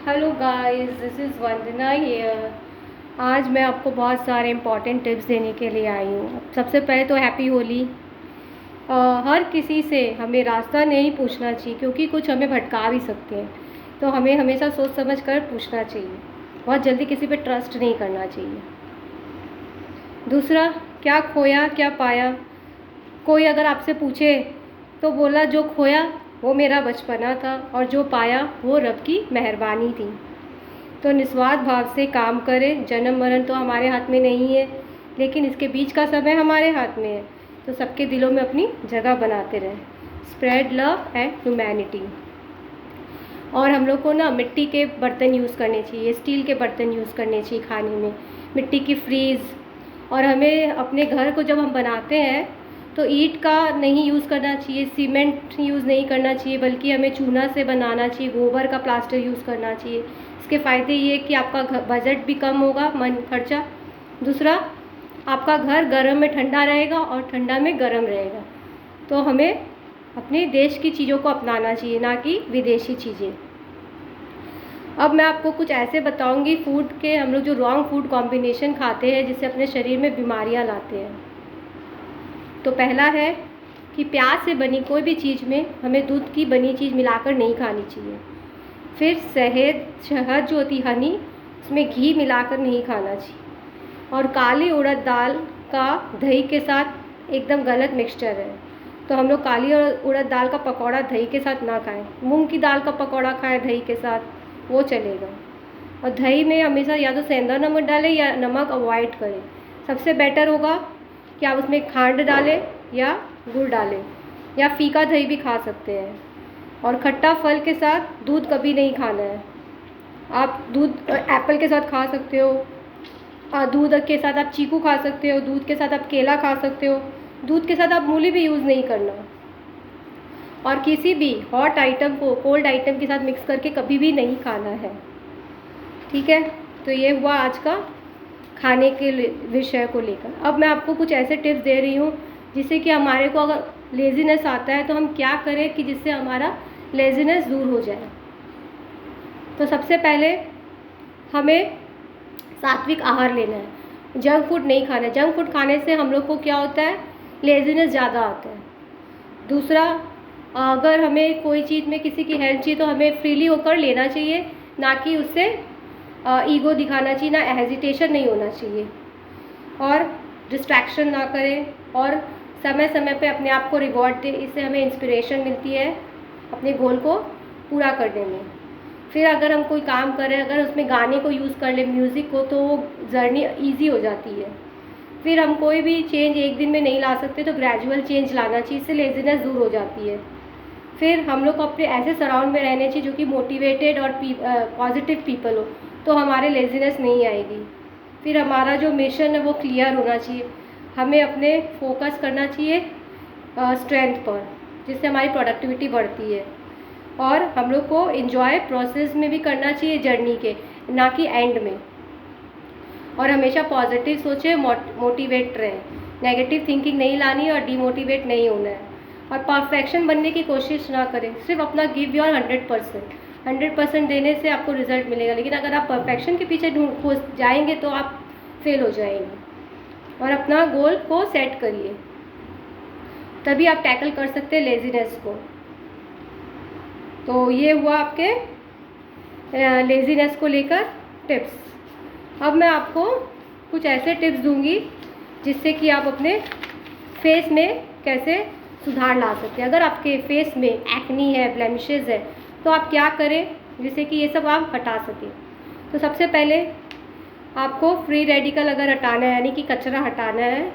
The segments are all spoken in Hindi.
Hello guys, this is Vandana here. आज मैं आपको बहुत सारे इम्पॉर्टेंट टिप्स देने के लिए आई हूँ। सबसे पहले तो हैप्पी होली। हर किसी से हमें रास्ता नहीं पूछना चाहिए, क्योंकि कुछ हमें भटका भी सकते हैं। तो हमें हमेशा सोच समझ कर पूछना चाहिए। बहुत जल्दी किसी पे ट्रस्ट नहीं करना चाहिए। दूसरा, क्या खोया क्या पाया। कोई अगर आपसे पूछे तो बोला जो खोया वो मेरा बचपना था और जो पाया वो रब की मेहरबानी थी। तो निस्वार्थ भाव से काम करें। जन्म मरण तो हमारे हाथ में नहीं है, लेकिन इसके बीच का समय हमारे हाथ में है। तो सबके दिलों में अपनी जगह बनाते रहें। Spread love and humanity. और हम लोग को ना मिट्टी के बर्तन यूज़ करने चाहिए, स्टील के बर्तन यूज़ करने चाहिए खाने में, मिट्टी की फ्रीज़। और हमें अपने घर को जब हम बनाते हैं तो ईंट का नहीं यूज़ करना चाहिए, सीमेंट यूज़ नहीं करना चाहिए, बल्कि हमें चूना से बनाना चाहिए, गोबर का प्लास्टर यूज़ करना चाहिए। इसके फ़ायदे ये कि आपका बजट भी कम होगा, मन खर्चा। दूसरा, आपका घर गर्म में ठंडा रहेगा और ठंडा में गर्म रहेगा। तो हमें अपने देश की चीज़ों को अपनाना चाहिए, ना कि विदेशी चीज़ें। अब मैं आपको कुछ ऐसे बताऊंगी फूड के, हम लोग जो रॉन्ग फूड कॉम्बिनेशन खाते हैं जिससे अपने शरीर में बीमारियां लाते हैं। तो पहला है कि प्याज से बनी कोई भी चीज़ में हमें दूध की बनी चीज़ मिलाकर नहीं खानी चाहिए। फिर शहद जो होती है, हनी, उसमें घी मिलाकर नहीं खाना चाहिए। और काली उड़द दाल का दही के साथ एकदम गलत मिक्सचर है। तो हम लोग काली उड़द दाल का पकौड़ा दही के साथ ना खाएं। मूंग की दाल का पकौड़ा खाएं दही के साथ, वो चलेगा। और दही में हमेशा या तो सेंधा नमक डालें या नमक अवॉइड करें। सबसे बेटर होगा कि आप उसमें खांड डालें या गुड़ डालें, या फीका दही भी खा सकते हैं। और खट्टा फल के साथ दूध कभी नहीं खाना है। आप दूध एप्पल के साथ खा सकते हो, दूध के साथ आप चीकू खा सकते हो, दूध के साथ आप केला खा सकते हो, दूध के साथ आप मूली भी यूज़ नहीं करना। और किसी भी हॉट आइटम को कोल्ड आइटम के साथ मिक्स करके कभी भी नहीं खाना है। ठीक है, तो ये हुआ आज का खाने के विषय को लेकर। अब मैं आपको कुछ ऐसे टिप्स दे रही हूँ जिससे कि हमारे को अगर लेज़ीनेस आता है तो हम क्या करें कि जिससे हमारा लेज़ीनेस दूर हो जाए। तो सबसे पहले हमें सात्विक आहार लेना है, जंक फूड नहीं खाना है। जंक फूड खाने से हम लोग को क्या होता है, लेज़ीनेस ज़्यादा आता है। दूसरा, अगर हमें कोई चीज़ में किसी की हेल्प चाहिए तो हमें फ्रीली होकर लेना चाहिए, ना कि उससे ईगो दिखाना चाहिए, ना हेजिटेशन नहीं होना चाहिए। और डिस्ट्रैक्शन ना करें, और समय समय पे अपने आप को रिवॉर्ड दें। इससे हमें इंस्पिरेशन मिलती है अपने गोल को पूरा करने में। फिर अगर हम कोई काम कर रहे हैं, अगर उसमें गाने को यूज़ कर लें, म्यूज़िक को, तो वो जर्नी ईजी हो जाती है। फिर हम कोई भी चेंज एक दिन में नहीं ला सकते, तो ग्रेजुअल चेंज लाना चाहिए, इससे लेज़ीनेस दूर हो जाती है। फिर हम लोग को अपने ऐसे सराउंड में रहने चाहिए जो कि मोटिवेटेड और पॉजिटिव पीपल हो, तो हमारे लेज़ीनेस नहीं आएगी। फिर हमारा जो मिशन है वो क्लियर होना चाहिए। हमें अपने फोकस करना चाहिए स्ट्रेंथ पर, जिससे हमारी प्रोडक्टिविटी बढ़ती है। और हम लोग को इन्जॉय प्रोसेस में भी करना चाहिए, जर्नी के, ना कि एंड में। और हमेशा पॉजिटिव सोचें, मोटिवेट रहें। नेगेटिव थिंकिंग नहीं लानी और डिमोटिवेट नहीं होना है। और परफेक्शन बनने की कोशिश ना करें, सिर्फ अपना गिव योर 100%। 100% देने से आपको रिजल्ट मिलेगा, लेकिन अगर आप परफेक्शन के पीछे खोज जाएंगे तो आप फेल हो जाएंगे। और अपना गोल को सेट करिए, तभी आप टैकल कर सकते हैं लेज़ीनेस को। तो ये हुआ आपके लेज़ीनेस को लेकर टिप्स। अब मैं आपको कुछ ऐसे टिप्स दूंगी जिससे कि आप अपने फेस में कैसे सुधार ला सकते हैं। अगर आपके फेस में एक्नी है, ब्लेमिशेस है, तो आप क्या करें जिससे कि ये सब आप हटा सकें। तो सबसे पहले आपको फ्री रेडिकल अगर हटाना है, यानी कि कचरा हटाना है,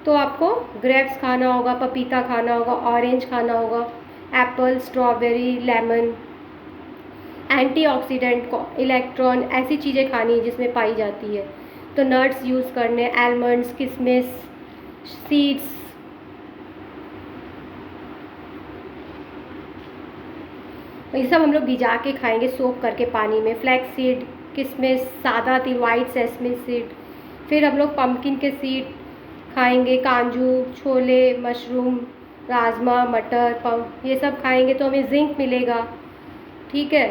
तो आपको ग्रेप्स खाना होगा, पपीता खाना होगा, ऑरेंज खाना होगा, Apple, strawberry, lemon. Antioxidant, electron, ऐसी चीज़ें खानी है जिसमें पाई जाती है। तो नट्स यूज़ करने, आलमंड्स, किशमिश, सीड्स। ये सब हम लोग भिजा के खाएंगे, सोक करके पानी में। फ्लैक्स सीड, किशमिश, सादा तिल, वाइट सेसमी सीड। फिर हम लोग पम्पकिन के सीड खाएंगे, काजू, छोले, मशरूम, राजमा, मटर, ये सब खाएंगे तो हमें जिंक मिलेगा। ठीक है।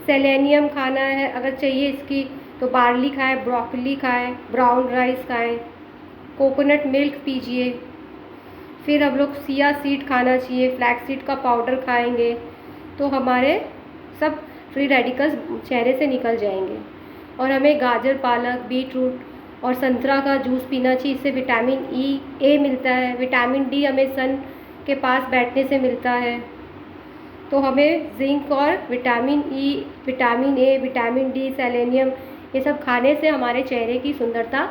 सेलेनियम खाना है अगर चाहिए इसकी तो बार्ली खाएं, ब्रोकली खाएं, ब्राउन राइस खाएं, कोकोनट मिल्क पीजिए। फिर हम लोग सिया सीड खाना चाहिए, फ्लैक्स सीड का पाउडर खाएंगे तो हमारे सब फ्री रेडिकल्स चेहरे से निकल जाएंगे। और हमें गाजर, पालक, बीट रूट और संतरा का जूस पीना चाहिए, इससे विटामिन ई ए मिलता है। विटामिन डी हमें सन के पास बैठने से मिलता है। तो हमें जिंक और vitamin E, vitamin A, vitamin D, selenium ये सब खाने से हमारे चेहरे की सुंदरता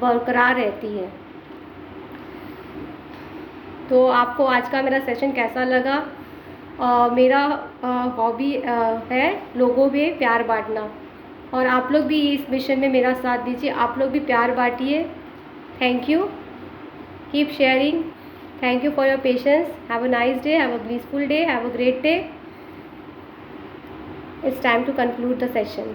बरकरार रहती है। तो आपको आज का मेरा सेशन कैसा लगा? मेरा हॉबी है लोगों में प्यार बांटना, और आप लोग भी इस मिशन में मेरा साथ दीजिए। आप लोग भी प्यार बांटिए। Thank you, keep sharing. Thank you for your patience. Have a nice day. Have a blissful day. Have a great day. It's time to conclude the session.